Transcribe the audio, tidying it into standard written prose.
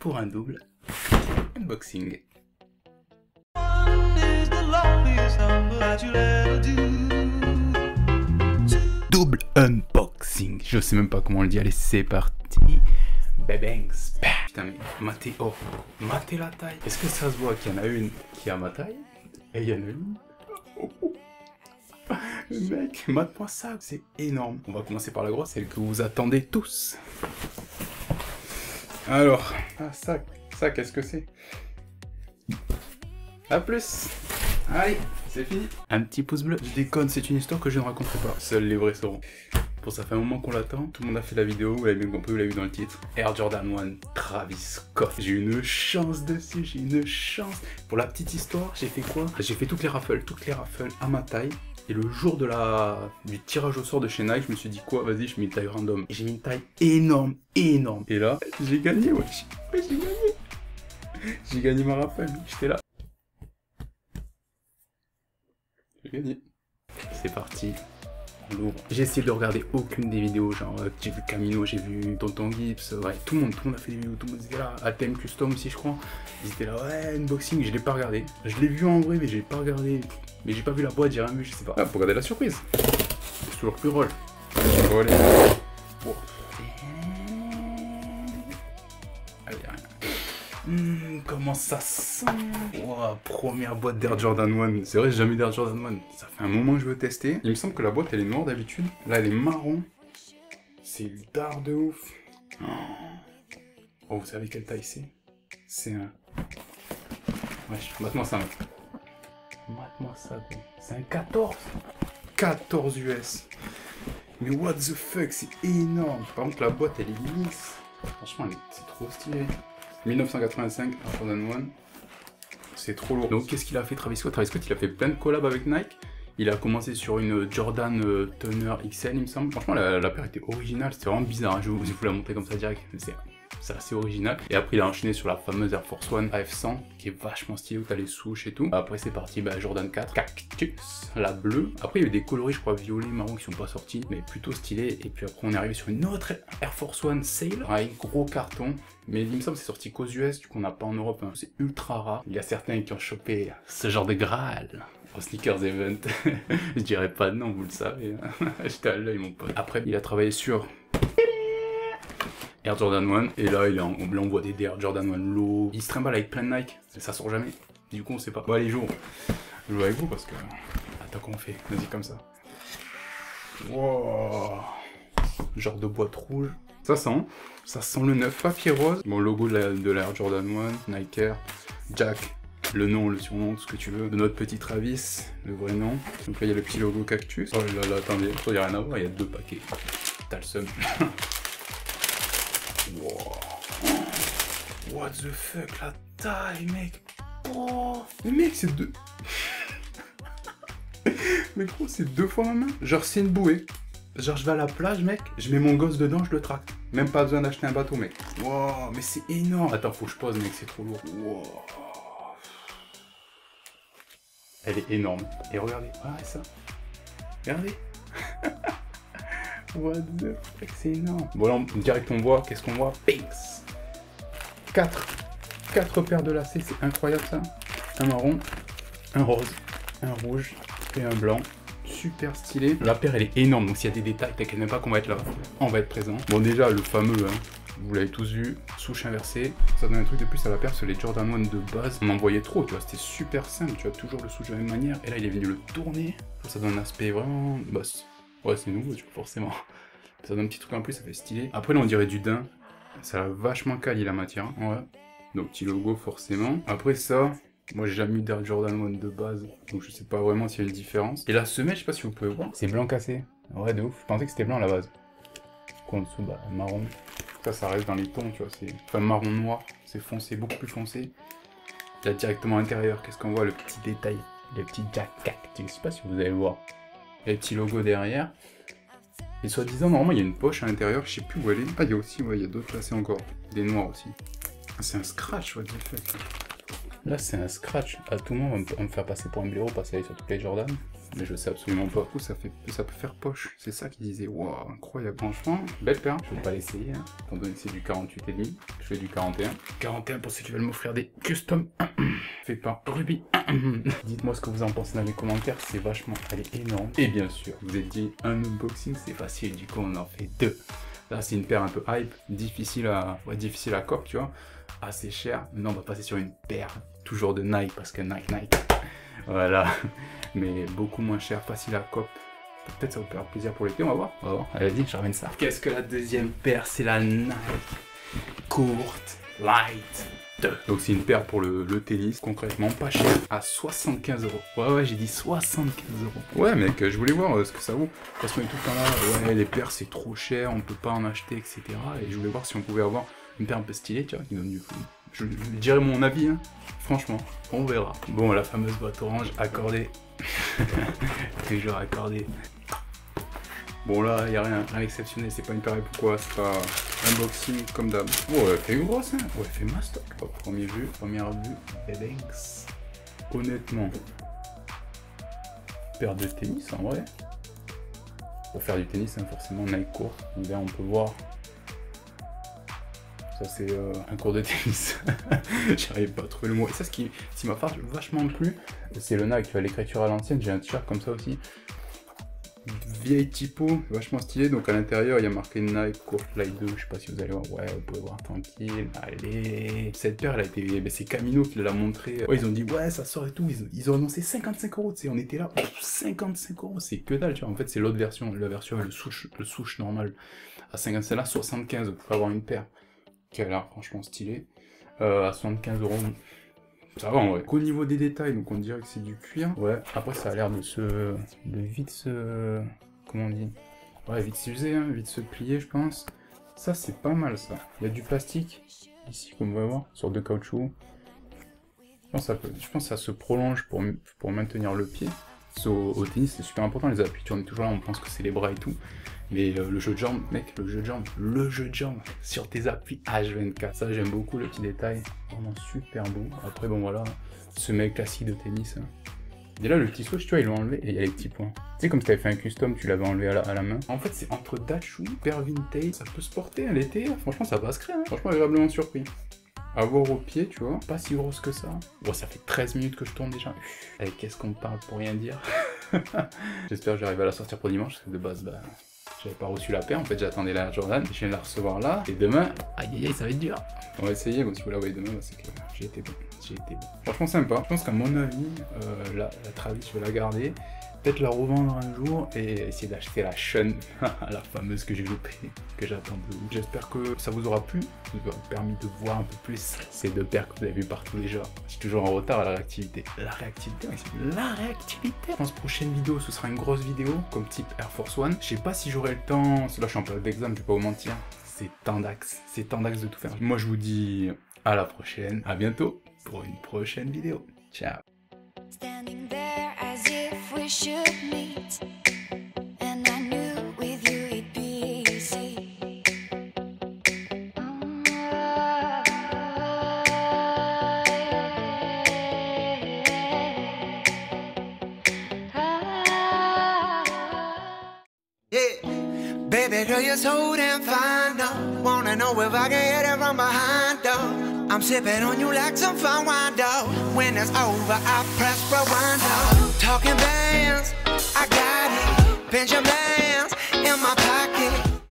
pour un double unboxing. Double unboxing. Je sais même pas comment on le dit. Allez, c'est parti. Babangs. Putain, mais matez, oh, matez la taille. Est-ce que ça se voit qu'il y en a une qui a ma taille et il y en a une? Mec, mate-moi ça, c'est énorme. On va commencer par la grosse, celle que vous attendez tous. Alors, ça qu'est-ce que c'est? A plus. Allez, c'est fini. Un petit pouce bleu. Je déconne, c'est une histoire que je ne raconterai pas. Seuls les vrais sauront. Bon, ça fait un moment qu'on l'attend. Tout le monde a fait la vidéo, vous l'avez bien compris, vous l'avez vu dans le titre. Air Jordan 1 Travis Scott. J'ai eu une chance dessus, j'ai eu une chance. Pour la petite histoire, j'ai fait quoi? J'ai fait toutes les raffles à ma taille. Et le jour du tirage au sort de chez Nike, je me suis dit quoi? Vas-y, je mets une taille random. Et j'ai mis une taille énorme, énorme. Et là, j'ai gagné, wesh. Ouais, j'ai gagné. J'ai gagné ma raffle, j'étais là. J'ai gagné. C'est parti. On l'ouvre. J'ai essayé de regarder aucune des vidéos, genre j'ai vu Camino, j'ai vu Tonton Gibbs, ouais, tout le monde a fait des vidéos, tout le monde était là, ATM Custom aussi je crois, ils étaient là, ouais, unboxing, je l'ai pas regardé. Je l'ai vu en vrai mais j'ai pas regardé, mais j'ai pas vu la boîte, j'ai rien vu, je sais pas. Ah, faut regarder la surprise. C'est toujours plus drôle. Bon, allez. Oh. Allez, comment ça sent? Wow, première boîte d'Air Jordan 1. C'est vrai, j'ai jamais eu d'Air Jordan 1. Ça fait un moment que je veux tester. Il me semble que la boîte elle est noire d'habitude. Là elle est marron. C'est d'art de ouf. Oh, vous savez quelle taille c'est? C'est un... Wesh, mate-moi ça, mec. Mate-moi ça, c'est un 14. 14 US. Mais what the fuck, c'est énorme. Par contre la boîte elle est lisse. Franchement c'est trop stylé. 1985, Air Jordan 1. C'est trop lourd. Donc qu'est-ce qu'il a fait Travis Scott? Travis Scott il a fait plein de collabs avec Nike. Il a commencé sur une Jordan Toner XL il me semble. Franchement la paire était originale, c'était vraiment bizarre. Je vais vous la montrer comme ça direct. C'est assez original. Et après il a enchaîné sur la fameuse Air Force One AF100 qui est vachement stylée où t'as les souches et tout. Après c'est parti Jordan 4, Cactus, la bleue. Après il y a eu des coloris je crois violet, marron qui sont pas sortis mais plutôt stylés. Et puis après on est arrivé sur une autre Air Force One Sail. Un gros carton. Mais il me semble que c'est sorti qu'aux US, du coup on n'a pas en Europe, hein. C'est ultra rare. Il y a certains qui ont chopé ce genre de Graal au Sneakers Event. Je dirais pas de nom, vous le savez. J'étais à l'œil mon pote. Après il a travaillé sur Air Jordan 1 et là on voit des Air Jordan 1 low. Il se trimballe avec plein de Nike, ça sort jamais. Du coup on sait pas. Bon allez joue avec vous parce que... Attends comment on fait, vas-y comme ça. Wow. Genre de boîte rouge. Ça sent le neuf, papier rose. Bon, logo de l'Air Jordan 1, Nike Air, Jack, le nom, le surnom, tout ce que tu veux. De notre petit Travis, le vrai nom. Donc là, il y a le petit logo Cactus. Oh là là, attendez, il n'y a rien à voir, il y a deux paquets. T'as le seum. Wow. What the fuck, la taille, mec. Oh, mais mec, c'est deux... Mais gros, c'est deux fois ma main. Genre, c'est une bouée. Genre je vais à la plage mec, je mets mon gosse dedans, je le traque. Même pas besoin d'acheter un bateau mec. Wow, mais c'est énorme. Attends, faut que je pose mec, c'est trop lourd. Wow. Elle est énorme. Et regardez, regardez ça. Regardez. What the fuck, c'est énorme. Bon là, direct on voit, qu'est-ce qu'on voit? Pinks. 4 paires de lacets, c'est incroyable ça. Un marron, un rose, un rouge et un blanc. Super stylé. La paire elle est énorme, donc s'il y a des détails, t'inquiète même pas qu'on va être là, on va être présent. Bon déjà le fameux, hein, vous l'avez tous vu, souche inversée. Ça donne un truc de plus à la paire sur les Jordan 1 de base. On en voyait trop, tu vois, c'était super simple, tu as toujours le souche de la même manière. Et là il est venu le tourner, ça donne un aspect vraiment... Bah, ouais c'est nouveau, tu vois, forcément. Ça donne un petit truc en plus, ça fait stylé. Après là on dirait du daim, ça a vachement quali la matière, ouais. Donc petit logo forcément. Après ça... Moi j'ai jamais eu d'Air Jordan 1 de base, donc je sais pas vraiment s'il y a une différence. Et la semelle, je sais pas si vous pouvez voir, c'est blanc cassé. Ouais de ouf, je pensais que c'était blanc à la base. En dessous, bah marron. Ça reste dans les tons, tu vois, c'est... Enfin marron noir, c'est foncé, beaucoup plus foncé. Là directement à l'intérieur, qu'est-ce qu'on voit? Le petit détail, le petit Jack Cactus, je sais pas si vous allez le voir. Il y a le petit logo derrière. Et soi-disant, normalement il y a une poche à l'intérieur, je sais plus où elle est. Ah il y a aussi, ouais, il y a d'autres lacets encore. Des noirs aussi. Ah, c'est un scratch, what the fuck. Là c'est un scratch, à tout le monde on va me faire passer pour un blaireau parce qu'elle est sur toutes les Jordan. mais je sais absolument pas où ça peut faire poche. C'est ça qu'ils disaient. Waouh, incroyable. Franchement, belle paire. Je vais pas l'essayer, hein, étant donné que c'est du 48,5. Je fais du 41. 41 pour ceux qui veulent m'offrir des custom. Fait par Ruby. Dites-moi ce que vous en pensez dans les commentaires. C'est vachement, elle est énorme. Et bien sûr, vous êtes dit un unboxing, c'est facile. Du coup, on en fait 2. Là, c'est une paire un peu hype, difficile à cop, tu vois. Assez cher. Maintenant, on va passer sur une paire toujours de Nike parce que Nike. Voilà. Mais beaucoup moins cher, facile à cop. Peut-être ça vous fera plaisir pour l'été, on va voir. Allez, vas-y, je ramène ça. Qu'est-ce que la deuxième paire? C'est la Nike Court Light 2. Donc c'est une paire pour le tennis, concrètement pas cher, à 75 €. Ouais, j'ai dit 75 €. Ouais mec, je voulais voir ce que ça vaut. Parce qu'on est tout le temps là, ouais les paires c'est trop cher, on peut pas en acheter, etc. Et je voulais voir si on pouvait avoir une paire un peu stylée, tu vois, qui donne du coup. Je dirais mon avis, hein. Franchement, on verra. Bon, la fameuse boîte orange accordée. Toujours accordée. Bon là, il n'y a rien d'exceptionnel, c'est pas une paire pourquoi, c'est pas unboxing comme d'hab. Oh, elle fait une grosse, hein. Ouais, elle fait master. Oh, première vue, Edenx. Honnêtement, paire de tennis en vrai. Pour faire du tennis, hein, forcément Nike Court. Là, on peut voir. Ça c'est un cours de tennis. J'arrive pas à trouver le mot. Et ça, ce qui m'a vachement plu, c'est le Nike, l'écriture à l'ancienne. J'ai un t-shirt comme ça aussi. Vieille typo, vachement stylé. Donc à l'intérieur, il y a marqué Nike Court Light 2. Je sais pas si vous allez voir. Ouais, vous pouvez voir tranquille. Allez. Cette paire, elle a été. Ben, c'est Camino qui l'a montré. Ouais, ils ont dit, ouais, ça sort et tout. Ils ont annoncé 55 €. Tu sais, on était là. 55 €. C'est que dalle, tu vois. En fait, c'est l'autre version. La version, le souche normal. À 50, c'est là, 75. Vous pouvez avoir une paire qui a l'air franchement stylé, à 75 €, ça va en vrai. Au niveau des détails, donc on dirait que c'est du cuir, ouais, après ça a l'air de vite se, comment on dit, ouais, vite s'user, hein, vite se plier je pense, ça c'est pas mal ça, il y a du plastique, ici comme on va voir, sur de caoutchouc, je pense que ça se prolonge pour maintenir le pied. Au tennis c'est super important, les appuis, on est toujours là, on pense que c'est les bras et tout. Mais le jeu de jambes, mec, le jeu de jambes sur tes appuis H24. Ça, j'aime beaucoup le petit détail. Vraiment super beau. Après, bon, voilà, ce mec classique de tennis. Hein. Et là, le petit swatch, tu vois, ils l'ont enlevé et il y a les petits points. Tu sais, comme si t'avais fait un custom, tu l'avais enlevé à la main. En fait, c'est entre Dachshund, Pair Vintage. Ça peut se porter à l'été. Franchement, ça passe crème. Hein. Franchement, agréablement surpris. À voir au pied, tu vois, pas si grosse que ça. Bon, ça fait 13 minutes que je tourne déjà. Allez, qu'est-ce qu'on parle pour rien dire. J'espère que j'arrive à la sortir pour dimanche, parce que de base, bah... J'avais pas reçu la paire, en fait j'attendais la Jordan, je viens de la recevoir là, et demain, aïe ça va être dur. On va essayer, bon si vous la voyez demain, bah, c'est que j'ai été bon. Franchement sympa, je pense qu'à mon avis, la Travis je vais la garder, peut-être la revendre un jour, et essayer d'acheter la Shun, la fameuse que j'ai loupée, que j'attends de ouf. J'espère que ça vous aura plu, ça vous aura permis de voir un peu plus ces deux paires que vous avez vues partout déjà. Je suis toujours en retard à la réactivité. La réactivité. Je pense que prochaine vidéo, ce sera une grosse vidéo, comme type Air Force One. Je sais pas si j'aurai le temps, là je suis en période d'examen, je vais pas vous mentir. C'est tant d'axes de tout faire. Moi je vous dis à la prochaine, à bientôt pour une prochaine vidéo. Ciao. Standing there as if we should meet, and I knew with you it'd be easy. Yeah, baby girl, you're so damn fine, though. Wanna know if I can hit it from behind, though. I'm sipping on you like some fine wine, though. When it's over, I press rewind, though. Talking bands, I got it. Benjamins in my pocket.